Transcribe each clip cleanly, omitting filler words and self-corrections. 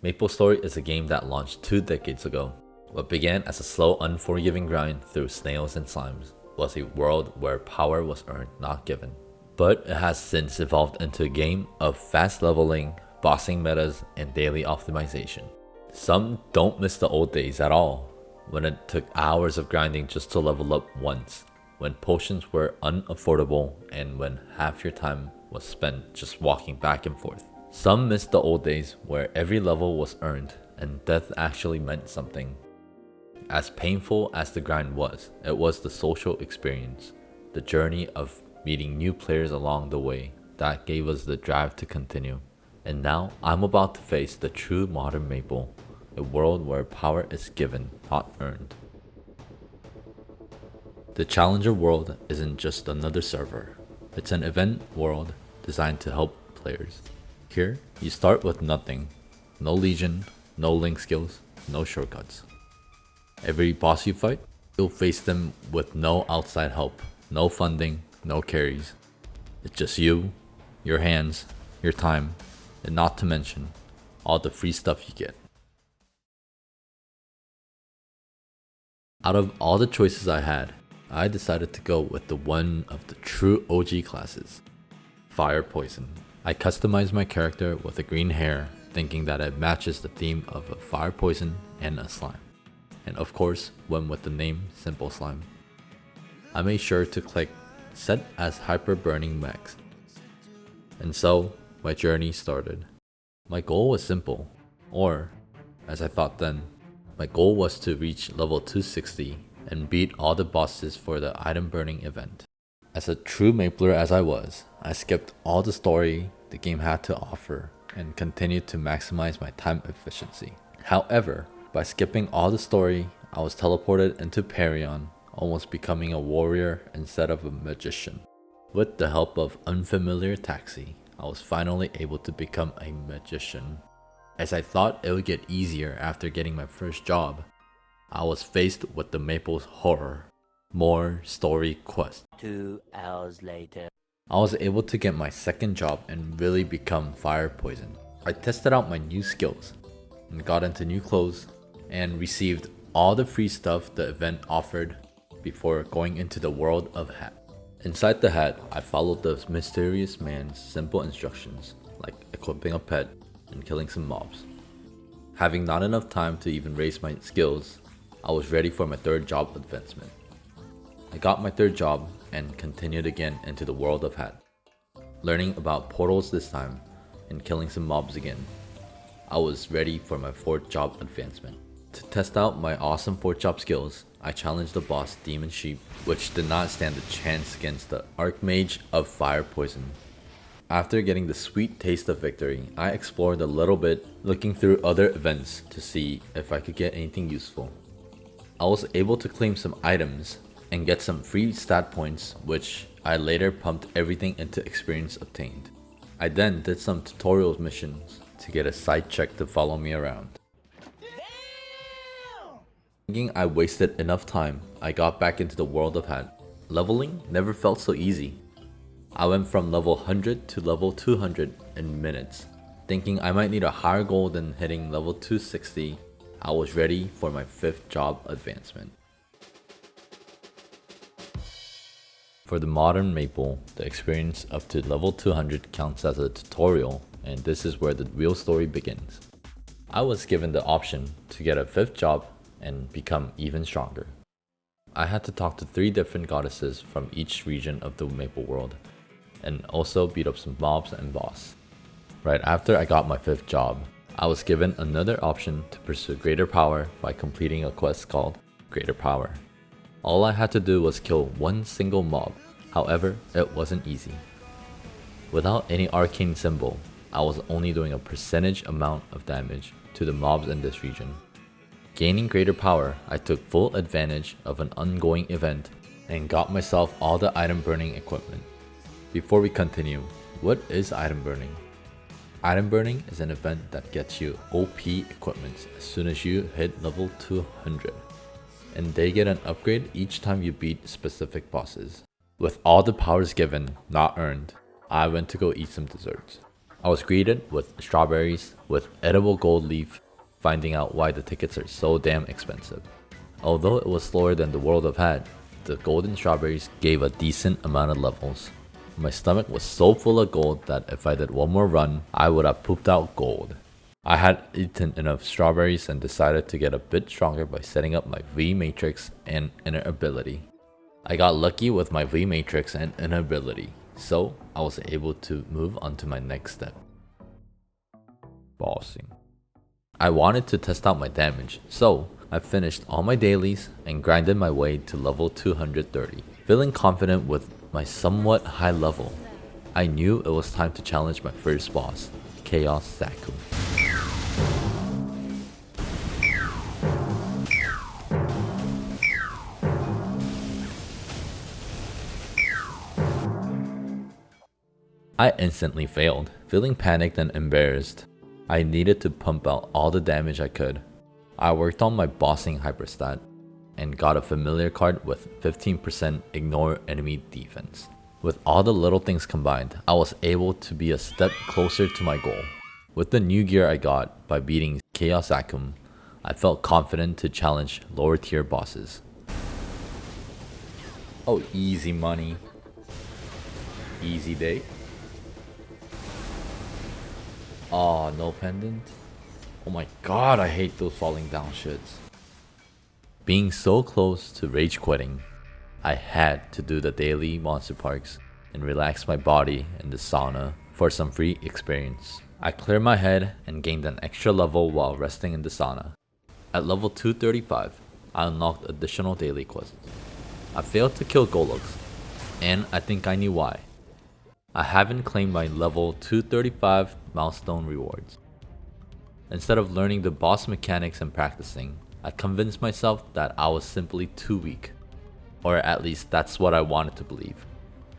MapleStory is a game that launched 2 decades ago. What began as a slow, unforgiving grind through snails and slimes was a world where power was earned, not given. But it has since evolved into a game of fast leveling, bossing metas, and daily optimization. Some don't miss the old days at all, when it took hours of grinding just to level up once, when potions were unaffordable, and when half your time was spent just walking back and forth. Some miss the old days where every level was earned and death actually meant something. As painful as the grind was, it was the social experience, the journey of meeting new players along the way that gave us the drive to continue. And now I'm about to face the true modern Maple, a world where power is given, not earned. The Challenger world isn't just another server. It's an event world designed to help players. Here, you start with nothing. No legion, no link skills, no shortcuts. Every boss you fight, you'll face them with no outside help, no funding, no carries. It's just you, your hands, your time, and not to mention all the free stuff you get. Out of all the choices I had, I decided to go with the one of the true OG classes, Fire Poison. I customized my character with a green hair, thinking that it matches the theme of a fire poison and a slime. And of course, went with the name SimpleSlime. I made sure to click Set as Hyper Burning Max. And so, my journey started. My goal was simple, or, as I thought then, my goal was to reach level 260 and beat all the bosses for the item burning event. As a true Mapler as I was, I skipped all the story the game had to offer and continued to maximize my time efficiency. However, by skipping all the story, I was teleported into Parion, almost becoming a warrior instead of a magician. With the help of unfamiliar taxi, I was finally able to become a magician. As I thought it would get easier after getting my first job, I was faced with the Maple's horror. More story quest. 2 hours later. I was able to get my second job and really become Fire Poison. I tested out my new skills and got into new clothes and received all the free stuff the event offered before going into the world of Hat. Inside the hat, I followed the mysterious man's simple instructions, like equipping a pet and killing some mobs. Having not enough time to even raise my skills, I was ready for my third job advancement. I got my third job and continued again into the world of Hat, learning about portals this time and killing some mobs again. I was ready for my fourth job advancement. To test out my awesome fourth job skills, I challenged the boss Demon Sheep, which did not stand a chance against the Archmage of Fire Poison. After getting the sweet taste of victory, I explored a little bit, looking through other events to see if I could get anything useful. I was able to claim some items and get some free stat points, which I later pumped everything into experience obtained. I then did some tutorial missions to get a side check to follow me around. Thinking I wasted enough time, I got back into the world of Hat. Leveling never felt so easy. I went from level 100 to level 200 in minutes. Thinking I might need a higher goal than hitting level 260, I was ready for my fifth job advancement. For the modern Maple, the experience up to level 200 counts as a tutorial, and this is where the real story begins. I was given the option to get a fifth job and become even stronger. I had to talk to 3 different goddesses from each region of the Maple world, and also beat up some mobs and boss. Right after I got my fifth job, I was given another option to pursue greater power by completing a quest called Greater Power. All I had to do was kill one single mob. However, it wasn't easy. Without any arcane symbol, I was only doing a percentage amount of damage to the mobs in this region. Gaining greater power, I took full advantage of an ongoing event and got myself all the item burning equipment. Before we continue, what is item burning? Item burning is an event that gets you OP equipment as soon as you hit level 200. And they get an upgrade each time you beat specific bosses. With all the powers given, not earned, I went to go eat some desserts. I was greeted with strawberries with edible gold leaf, finding out why the tickets are so damn expensive. Although it was slower than the World of Had, the golden strawberries gave a decent amount of levels. My stomach was so full of gold that if I did one more run, I would have pooped out gold. I had eaten enough strawberries and decided to get a bit stronger by setting up my V matrix and inner ability. I got lucky with my V matrix and inner ability, so I was able to move on to my next step. Bossing. I wanted to test out my damage, so I finished all my dailies and grinded my way to level 230. Feeling confident with my somewhat high level, I knew it was time to challenge my first boss, Chaos Zaku. I instantly failed, feeling panicked and embarrassed. I needed to pump out all the damage I could. I worked on my bossing hyperstat and got a familiar card with 15% ignore enemy defense. With all the little things combined, I was able to be a step closer to my goal. With the new gear I got by beating Chaos Zakum, I felt confident to challenge lower tier bosses. Oh, easy money. Easy day. Oh, no pendant? Oh my god, I hate those falling down shits. Being so close to rage quitting, I had to do the daily monster parks and relax my body in the sauna for some free experience. I cleared my head and gained an extra level while resting in the sauna. At level 235, I unlocked additional daily quests. I failed to kill Golux, and I think I knew why. I haven't claimed my level 235 milestone rewards. Instead of learning the boss mechanics and practicing, I convinced myself that I was simply too weak. Or at least that's what I wanted to believe.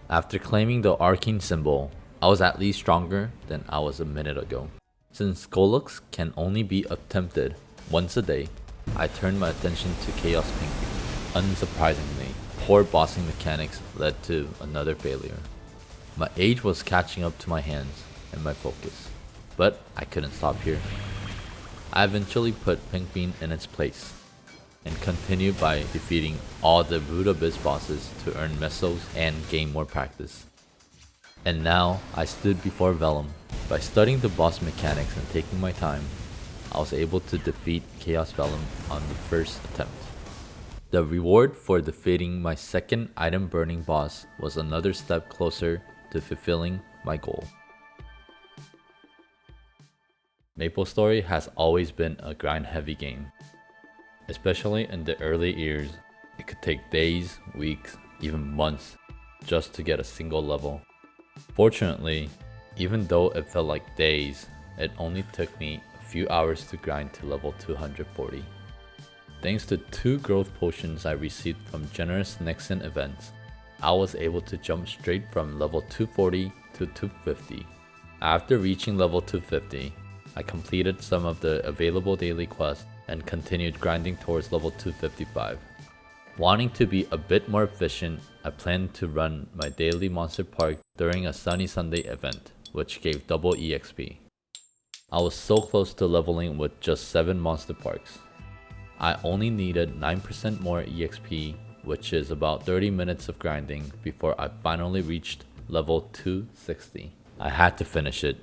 After claiming the arcane symbol, I was at least stronger than I was a minute ago. Since Golux can only be attempted once a day, I turned my attention to Chaos Pink. Unsurprisingly, poor bossing mechanics led to another failure. My age was catching up to my hands and my focus, but I couldn't stop here. I eventually put Pink Bean in its place, and continued by defeating all the Root Abyss bosses to earn mesos and gain more practice. And now I stood before Vellum. By studying the boss mechanics and taking my time, I was able to defeat Chaos Vellum on the first attempt. The reward for defeating my second item burning boss was another step closer to fulfilling my goal. MapleStory has always been a grind heavy game. Especially in the early years, it could take days, weeks, even months just to get a single level. Fortunately, even though it felt like days, it only took me a few hours to grind to level 240. Thanks to 2 growth potions I received from generous Nexon events, I was able to jump straight from level 240 to 250. After reaching level 250, I completed some of the available daily quests and continued grinding towards level 255. Wanting to be a bit more efficient, I planned to run my daily monster park during a Sunny Sunday event, which gave double EXP. I was so close to leveling with just 7 monster parks. I only needed 9% more EXP, which is about 30 minutes of grinding before I finally reached level 260. I had to finish it.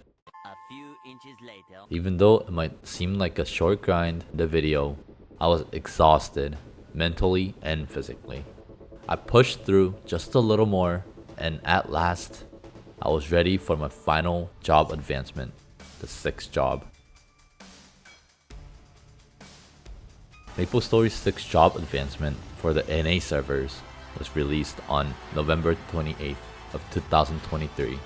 A few inches later. Even though it might seem like a short grind in the video, I was exhausted, mentally and physically. I pushed through just a little more, and at last, I was ready for my final job advancement, the 6th job. MapleStory's 6th job advancement for the NA servers was released on November 28th of 2023.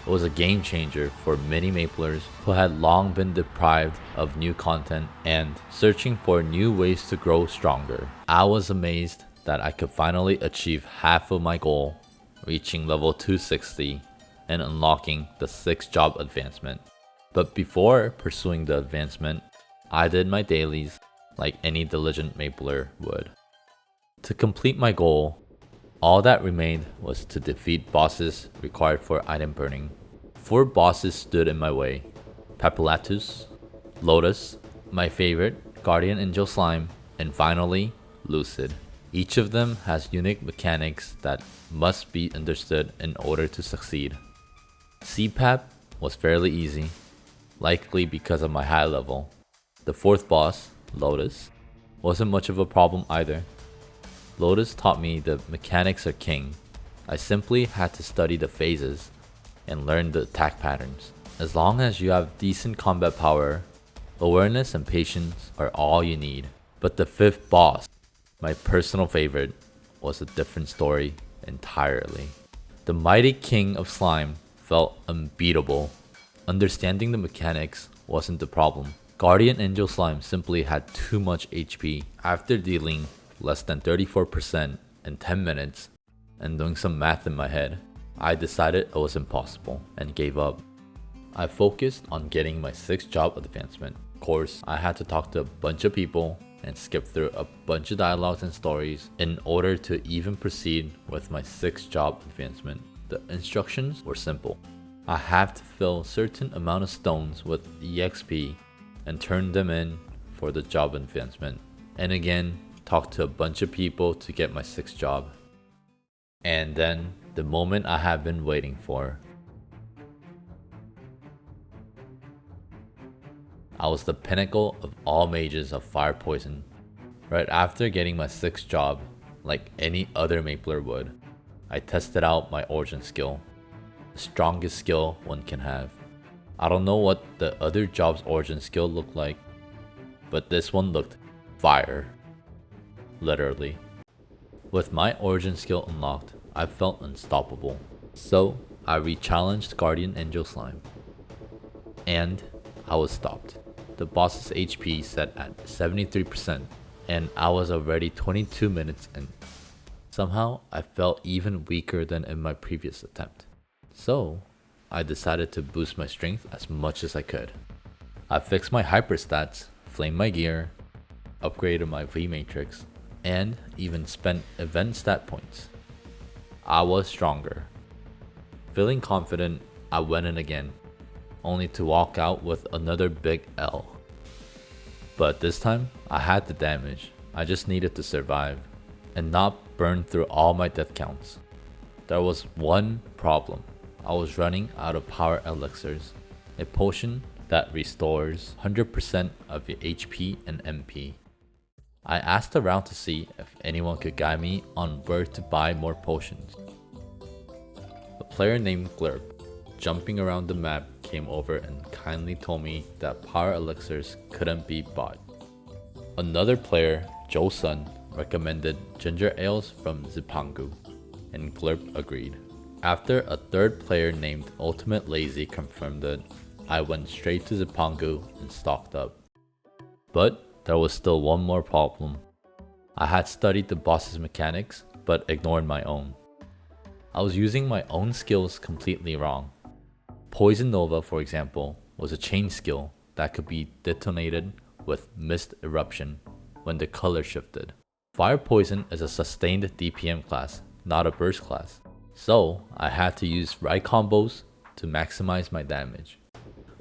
It was a game changer for many Maplers who had long been deprived of new content and searching for new ways to grow stronger. I was amazed that I could finally achieve half of my goal, reaching level 260 and unlocking the 6th job advancement. But before pursuing the advancement, I did my dailies like any diligent Mapler would. To complete my goal, all that remained was to defeat bosses required for item burning. 4 bosses stood in my way: Papulatus, Lotus, my favorite, Guardian Angel Slime, and finally, Lucid. Each of them has unique mechanics that must be understood in order to succeed. CPAP was fairly easy, likely because of my high level. The 4th boss, Lotus, wasn't much of a problem either. Lotus taught me the mechanics are king. I simply had to study the phases and learn the attack patterns. As long as you have decent combat power, awareness and patience are all you need. But the 5th boss, my personal favorite, was a different story entirely. The mighty king of slime felt unbeatable. Understanding the mechanics wasn't the problem. Guardian Angel Slime simply had too much HP. After dealing less than 34% in 10 minutes and doing some math in my head, I decided it was impossible and gave up. I focused on getting my 6th job advancement. Of course, I had to talk to a bunch of people and skip through a bunch of dialogues and stories in order to even proceed with my 6th job advancement. The instructions were simple. I have to fill certain amount of stones with EXP and turn them in for the job advancement. And again, talk to a bunch of people to get my 6th job. And then, the moment I have been waiting for. I was the pinnacle of all mages of fire poison. Right after getting my 6th job, like any other mapler would, I tested out my origin skill. The strongest skill one can have. I don't know what the other job's origin skill looked like, but this one looked fire. Literally. With my origin skill unlocked, I felt unstoppable. So, I re-challenged Guardian Angel Slime. And I was stopped. The boss's HP set at 73%, and I was already 22 minutes in. Somehow, I felt even weaker than in my previous attempt. So, I decided to boost my strength as much as I could. I fixed my hyper stats, flamed my gear, upgraded my V matrix, and even spent event stat points. I was stronger. Feeling confident, I went in again, only to walk out with another big L. But this time, I had the damage. I just needed to survive and not burn through all my death counts. There was one problem. I was running out of power elixirs, a potion that restores 100% of your HP and MP. I asked around to see if anyone could guide me on where to buy more potions. A player named Glurp, jumping around the map, came over and kindly told me that power elixirs couldn't be bought. Another player, Joe Sun, recommended ginger ales from Zipangu, and Glurp agreed. After a third player named Ultimate Lazy confirmed it, I went straight to Zipangu and stocked up. But there was still one more problem. I had studied the boss's mechanics, but ignored my own. I was using my own skills completely wrong. Poison Nova, for example, was a chain skill that could be detonated with Mist Eruption when the color shifted. Fire Poison is a sustained DPM class, not a burst class. So I had to use right combos to maximize my damage.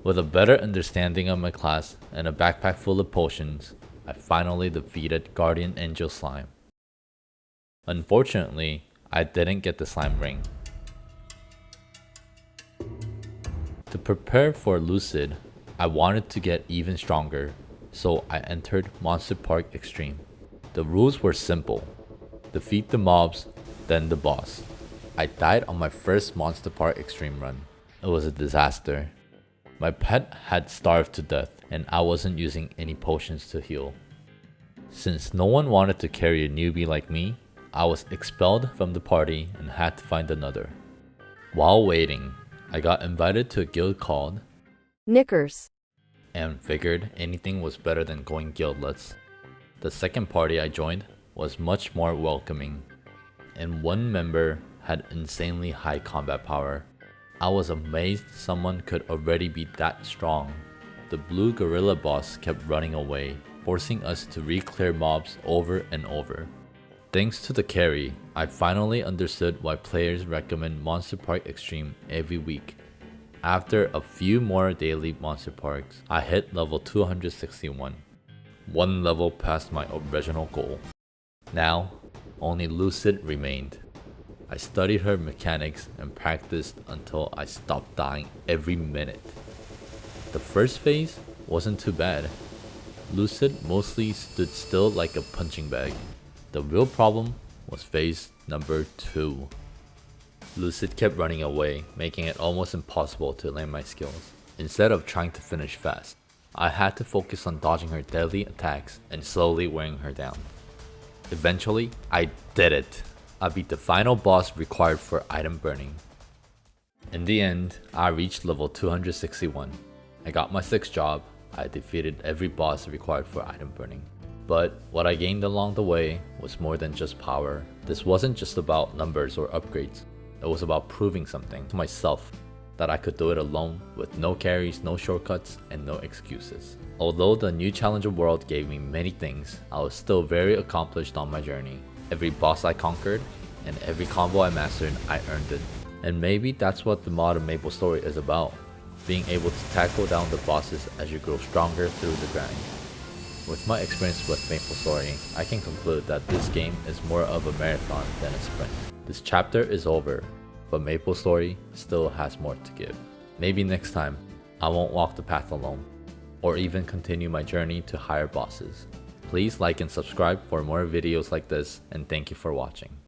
With a better understanding of my class and a backpack full of potions, I finally defeated Guardian Angel Slime. Unfortunately, I didn't get the slime ring. To prepare for Lucid, I wanted to get even stronger, so I entered Monster Park Extreme. The rules were simple. Defeat the mobs, then the boss. I died on my first Monster Park Extreme run. It was a disaster. My pet had starved to death and I wasn't using any potions to heal. Since no one wanted to carry a newbie like me, I was expelled from the party and had to find another. While waiting, I got invited to a guild called Knickers and figured anything was better than going guildless. The second party I joined was much more welcoming, and one member had insanely high combat power. I was amazed someone could already be that strong. The blue gorilla boss kept running away, forcing us to re-clear mobs over and over. Thanks to the carry, I finally understood why players recommend Monster Park Extreme every week. After a few more daily monster parks, I hit level 261, one level past my original goal. Now, only Lucid remained. I studied her mechanics and practiced until I stopped dying every minute. The first phase wasn't too bad. Lucid mostly stood still like a punching bag. The real problem was phase number 2. Lucid kept running away, making it almost impossible to land my skills. Instead of trying to finish fast, I had to focus on dodging her deadly attacks and slowly wearing her down. Eventually, I did it. I beat the final boss required for item burning. In the end, I reached level 261. I got my 6th job. I defeated every boss required for item burning. But what I gained along the way was more than just power. This wasn't just about numbers or upgrades. It was about proving something to myself, that I could do it alone with no carries, no shortcuts, and no excuses. Although the new challenger world gave me many things, I was still very accomplished on my journey. Every boss I conquered and every combo I mastered, I earned it. And maybe that's what the mod of MapleStory is about, being able to tackle down the bosses as you grow stronger through the grind. With my experience with MapleStory, I can conclude that this game is more of a marathon than a sprint. This chapter is over, but MapleStory still has more to give. Maybe next time, I won't walk the path alone, or even continue my journey to higher bosses. Please like and subscribe for more videos like this, and thank you for watching.